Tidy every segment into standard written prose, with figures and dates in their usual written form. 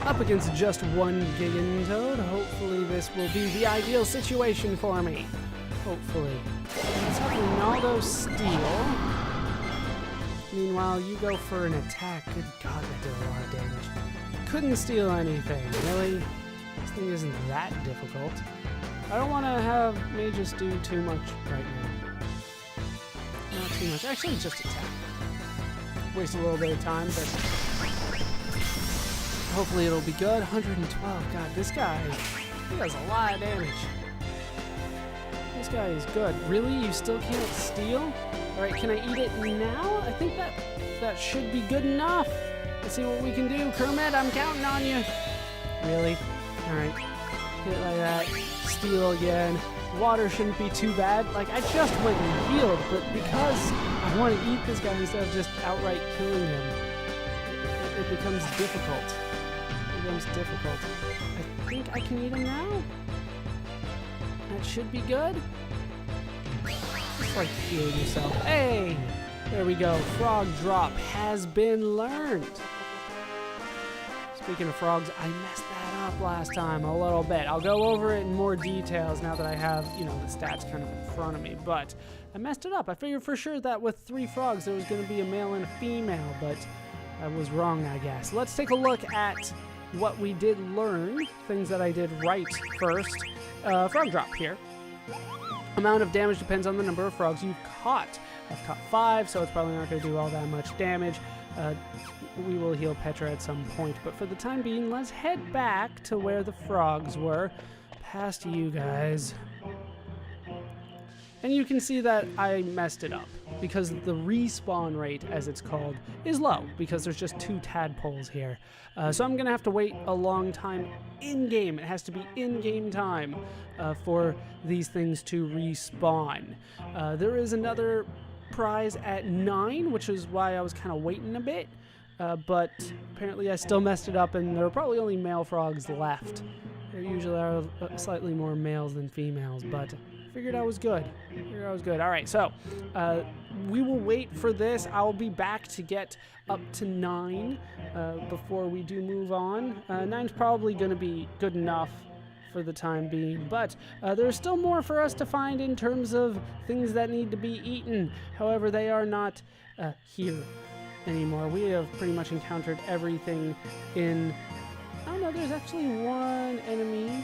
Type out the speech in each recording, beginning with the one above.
Up against just one Gigantoad. Hopefully this will be the ideal situation for me. Hopefully. Let's have Ronaldo steal. Meanwhile, you go for an attack. Good God, that did a lot of damage. Couldn't steal anything, really? This thing isn't that difficult. I don't want to have mages do too much right now. Not too much. Actually, just attack. Waste a little bit of time, but hopefully it'll be good. 112. God, this guy, he does a lot of damage. This guy is good. Really? You still can't steal? Alright, can I eat it now? I think that should be good enough. Let's see what we can do. Kermete, I'm counting on you. Really? Alright. Hit like that. Steal again. Water shouldn't be too bad. Like, I just went and healed, but because I want to eat this guy instead of just outright killing him, it becomes difficult. It becomes difficult. I think I can eat him now? That should be good. Just like heal yourself. Hey! There we go. Frog drop has been learned. Speaking of frogs, I messed that up last time a little bit. I'll go over it in more details now that I have, the stats kind of in front of me. But I messed it up. I figured for sure that with 3 frogs there was going to be a male and a female, but I was wrong, I guess. Let's take a look at what we did learn, things that I did right first. Frog drop here. Amount of damage depends on the number of frogs you've caught. I've caught 5, so it's probably not going to do all that much damage. We will heal Petra at some point, but for the time being, let's head back to where the frogs were, past you guys. And you can see that I messed it up, because the respawn rate, as it's called, is low, because there's just 2 tadpoles here. So I'm going to have to wait a long time in-game. It has to be in-game time for these things to respawn. There is another prize at 9, which is why I was kind of waiting a bit. But apparently I still messed it up, and there are probably only male frogs left. There usually are slightly more males than females, but I figured I was good. All right, so we will wait for this. I'll be back to get up to 9 before we do move on. 9's probably going to be good enough for the time being, but there's still more for us to find in terms of things that need to be eaten. However, they are not here anymore. We have pretty much encountered everything in... I don't know, there's actually 1 enemy,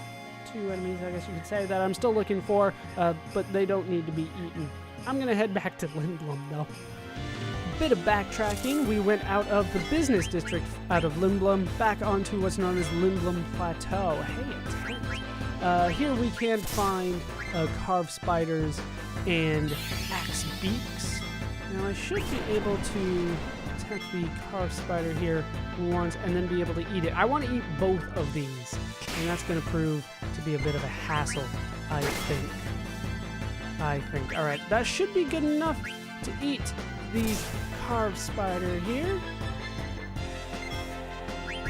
2 enemies, I guess you could say, that I'm still looking for, but they don't need to be eaten. I'm going to head back to Lindblum, though. Bit of backtracking. We went out of the business district out of Lindblum back onto what's known as Lindblum Plateau. Hey, a tent. Here we can find carved spiders and axe beaks. Now I should be able to attack the carved spider here once and then be able to eat it. I want to eat both of these, and that's going to prove to be a bit of a hassle, I think. All right, that should be good enough to eat the carved spider here.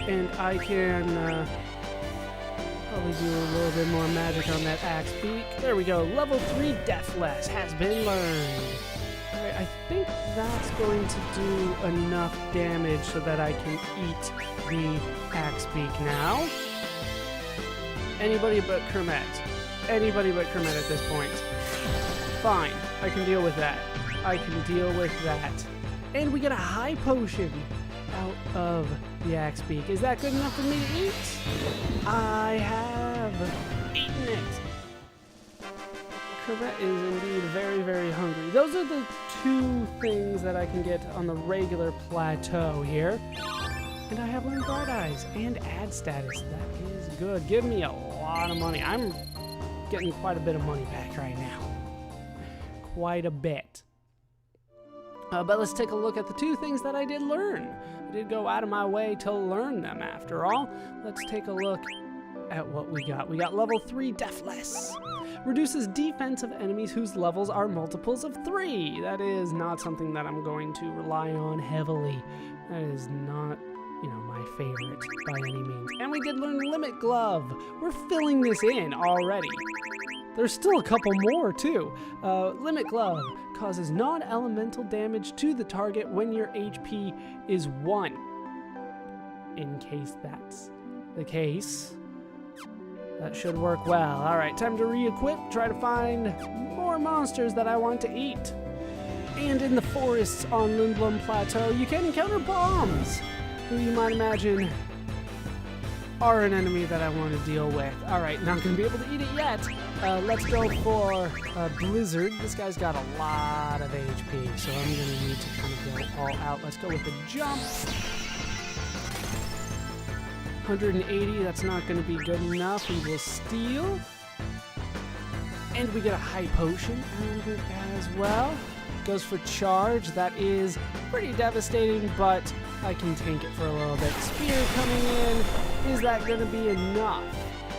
And I can probably do a little bit more magic on that axe beak. There we go. Level 3 Deathless has been learned. All right, I think that's going to do enough damage so that I can eat the axe beak now. Anybody but Kermete. Anybody but Kermete at this point. Fine, I can deal with that. And we get a high potion out of the axe beak. Is that good enough for me to eat? I have eaten it. Kermete is indeed very, very hungry. Those are the 2 things that I can get on the regular plateau here. And I have learned Bright Eyes and ad status. That is good. Give me a lot of money. I'm getting quite a bit of money back right now. Quite a bit. But let's take a look at the 2 things that I did learn. I did go out of my way to learn them after all. Let's take a look at what we got. We got level 3 Deathless. Reduces defense of enemies whose levels are multiples of 3. That is not something that I'm going to rely on heavily. That is not, my favorite by any means. And we did learn Limit Glove. We're filling this in already. There's still a couple more, too. Limit Glove causes non-elemental damage to the target when your HP is 1. In case that's the case. That should work well. All right, time to re-equip, try to find more monsters that I want to eat. And in the forests on Lindblom Plateau, you can encounter bombs, who you might imagine are an enemy that I want to deal with. All right, not going to be able to eat it yet. Let's go for Blizzard. This guy's got a lot of HP, so I'm going to need to kind of go all out. Let's go with the jump. 180, that's not going to be good enough. We will steal. And we get a high potion out of it as well. Goes for charge. That is pretty devastating, but I can tank it for a little bit. Spear coming in. Is that going to be enough?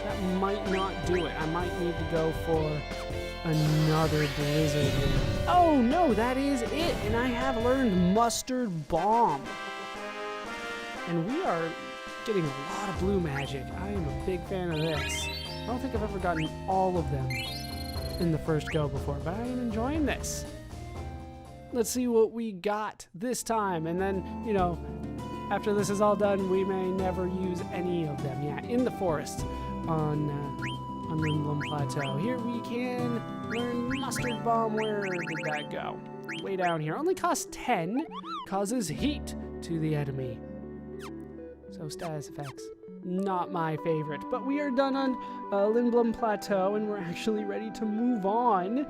That might not do it. I might need to go for another blizzard here. Oh no, that is it. And I have learned Mustard Bomb. And we are getting a lot of blue magic. I am a big fan of this. I don't think I've ever gotten all of them in the first go before, but I am enjoying this. Let's see what we got this time, and then, you know, after this is all done, we may never use any of them. Yeah, in the forest on Lindblom Plateau. Here we can learn Mustard Bomb. Where did that go? Way down here. Only costs 10, causes heat to the enemy. So status effects, not my favorite. But we are done on Lindblom Plateau, and we're actually ready to move on.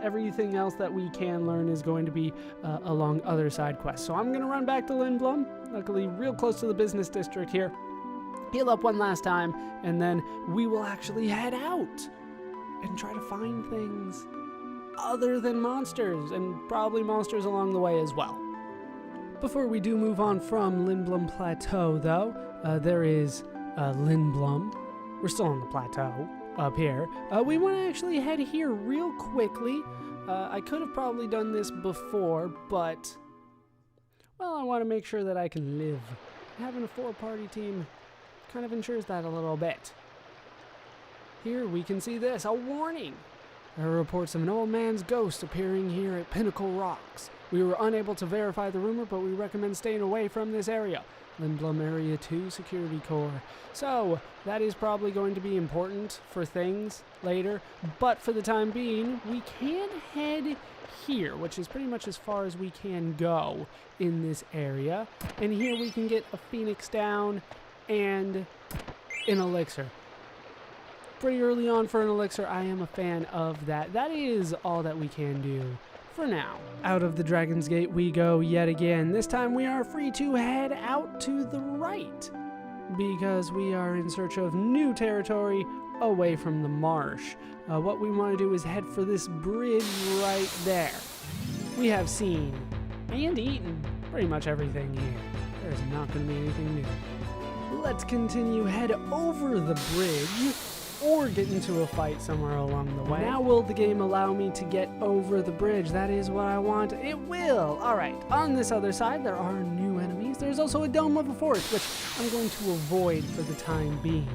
Everything else that we can learn is going to be along other side quests. So I'm going to run back to Lindblom, luckily real close to the business district here, heal up one last time, and then we will actually head out and try to find things other than monsters, and probably monsters along the way as well. Before we do move on from Lindblom Plateau, though, there is Lindblom. We're still on the plateau up here. We want to actually head here real quickly. I could have probably done this before, but, well, I want to make sure that I can live. Having a 4-party team kind of ensures that a little bit. Here we can see this, a warning. There are reports of an old man's ghost appearing here at Pinnacle Rocks. We were unable to verify the rumor, but we recommend staying away from this area. Lindblom Area 2 Security Corps. So, that is probably going to be important for things later, but for the time being, we can head here, which is pretty much as far as we can go in this area. And here we can get a Phoenix down and an elixir. Pretty early on for an elixir, I am a fan of that. That is all that we can do for now. Out of the Dragon's Gate we go yet again. This time we are free to head out to the right because we are in search of new territory away from the marsh. What we want to do is head for this bridge right there. We have seen and eaten pretty much everything here. There's not going to be anything new. Let's continue head over the bridge, or get into a fight somewhere along the way. Now will the game allow me to get over the bridge? That is what I want. It will. All right. On this other side, there are new enemies. There's also a Dome of a Forest, which I'm going to avoid for the time being.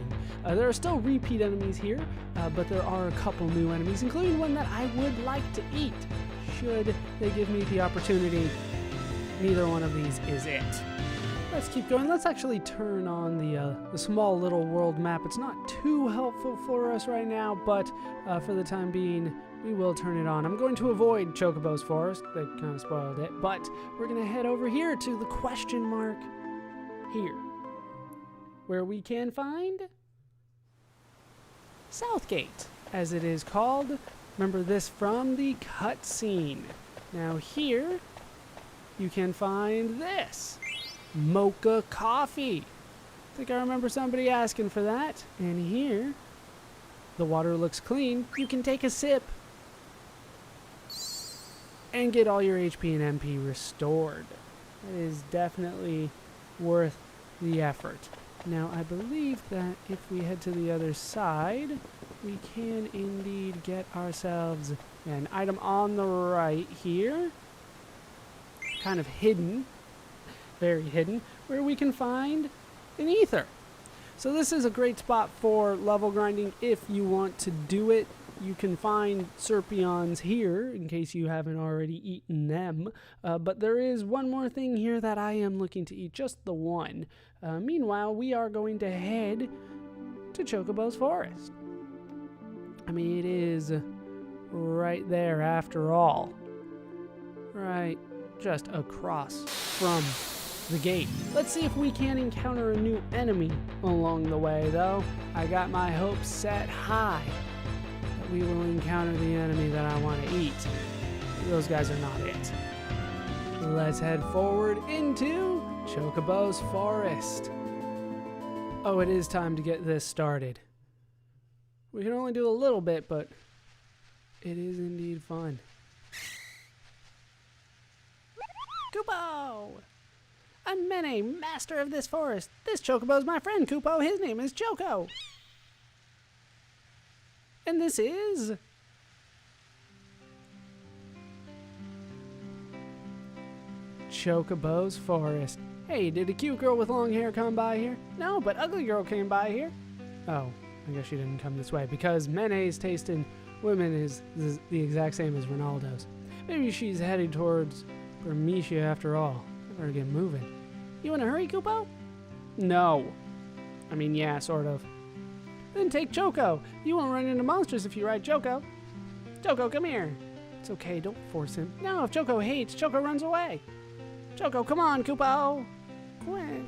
There are still repeat enemies here, but there are a couple new enemies, including one that I would like to eat, should they give me the opportunity. Neither one of these is it. Let's keep going. Let's actually turn on the small little world map. It's not too helpful for us right now, but for the time being, we will turn it on. I'm going to avoid Chocobos Forest. They kind of spoiled it, but we're going to head over here to the question mark here, where we can find Southgate, as it is called. Remember this from the cutscene. Now here, you can find this. Mocha coffee. I think I remember somebody asking for that. And here, the water looks clean. You can take a sip and get all your HP and MP restored. That is definitely worth the effort. Now, I believe that if we head to the other side, we can indeed get ourselves an item on the right here. Kind of hidden. Very hidden, where we can find an ether. So this is a great spot for level grinding if you want to do it. You can find Serpions here, in case you haven't already eaten them. But there is one more thing here that I am looking to eat, just the one. Meanwhile, we are going to head to Chocobos Forest. I mean, it is right there after all. Right, just across from the gate. Let's see if we can encounter a new enemy along the way, though. I got my hopes set high that we will encounter the enemy that I want to eat. Those guys are not it. Let's head forward into Chocobos Forest. Oh, it is time to get this started. We can only do a little bit, but it is indeed fun. Kupo! I'm Mene, master of this forest. This Chocobo is my friend, Kupo. His name is Choco. And this is... Chocobos Forest. Hey, did a cute girl with long hair come by here? No, but ugly girl came by here. Oh, I guess she didn't come this way, because Mene's taste in women is the exact same as Ronaldo's. Maybe she's heading towards Bermesia after all. I better get moving. You in a hurry, Kupo? No. I mean, yeah, sort of. Then take Choco. You won't run into monsters if you ride Choco. Choco, come here. It's okay, don't force him. No, if Choco hates, Choco runs away. Choco, come on, Kupo. Quit.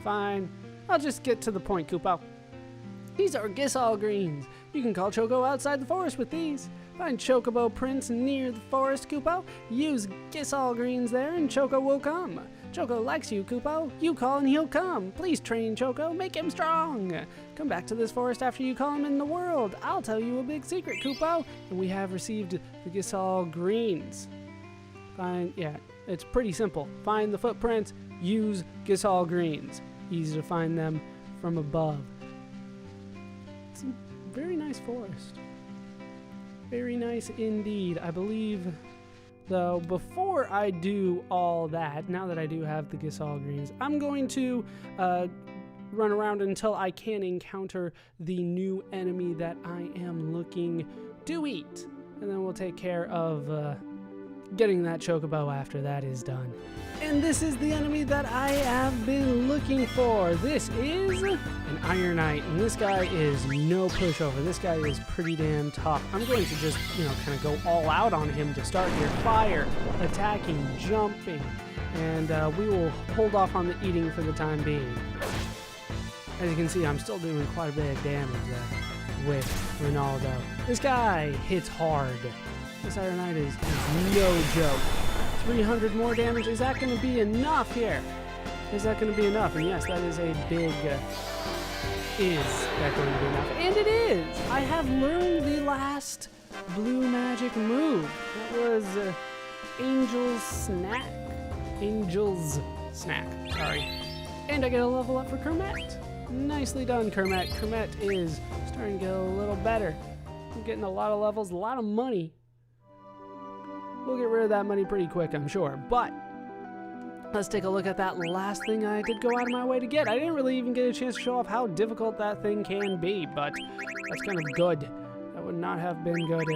Fine. I'll just get to the point, Kupo. These are Gisal greens. You can call Choco outside the forest with these. Find Chocobo prints near the forest, Kupo. Use Gisal greens there and Choco will come. Choco likes you, Kupo. You call and he'll come. Please train Choco. Make him strong. Come back to this forest after you call him in the world. I'll tell you a big secret, Kupo. And we have received the Gisal greens. Yeah, it's pretty simple. Find the footprints. Use Gisal greens. Easy to find them from above. It's a very nice forest. Very nice indeed. I believe, though, before I do all that, now that I do have the Gisal greens, I'm going to run around until I can encounter the new enemy that I am looking to eat. And then we'll take care of getting that Chocobo after that is done. And this is the enemy that I have been looking for. This is an Iron Knight, and this guy is no pushover. This guy is pretty damn tough. I'm going to just, kind of go all out on him to start here. Fire, attacking, jumping, and we will hold off on the eating for the time being. As you can see, I'm still doing quite a bit of damage with Ronaldo. This guy hits hard. This Iron Knight is no joke. 300 more damage. Is that going to be enough here? Is that going to be enough? And yes, that is a big... is that going to be enough? And it is! I have learned the last blue magic move. That was Angel's Snack. Angel's Snack, sorry. And I get a level up for Kermete. Nicely done, Kermete. Kermete is starting to get a little better. I'm getting a lot of levels, a lot of money. We'll get rid of that money pretty quick, I'm sure. But let's take a look at that last thing I did go out of my way to get. I didn't really even get a chance to show off how difficult that thing can be, but that's kind of good. That would not have been good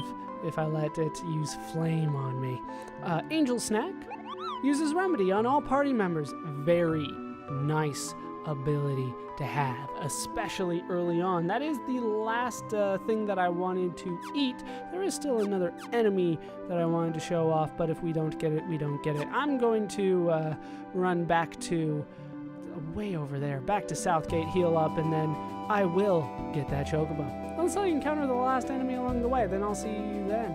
if I let it use flame on me. Angel Snack uses Remedy on all party members. Very nice ability to have, especially early on. That is the last thing that I wanted to eat. There is still another enemy that I wanted to show off, but if we don't get it, we don't get it. I'm going to run back to way over there, back to Southgate, heal up, and then I will get that Chocobo. Unless I encounter the last enemy along the way, then I'll see you then.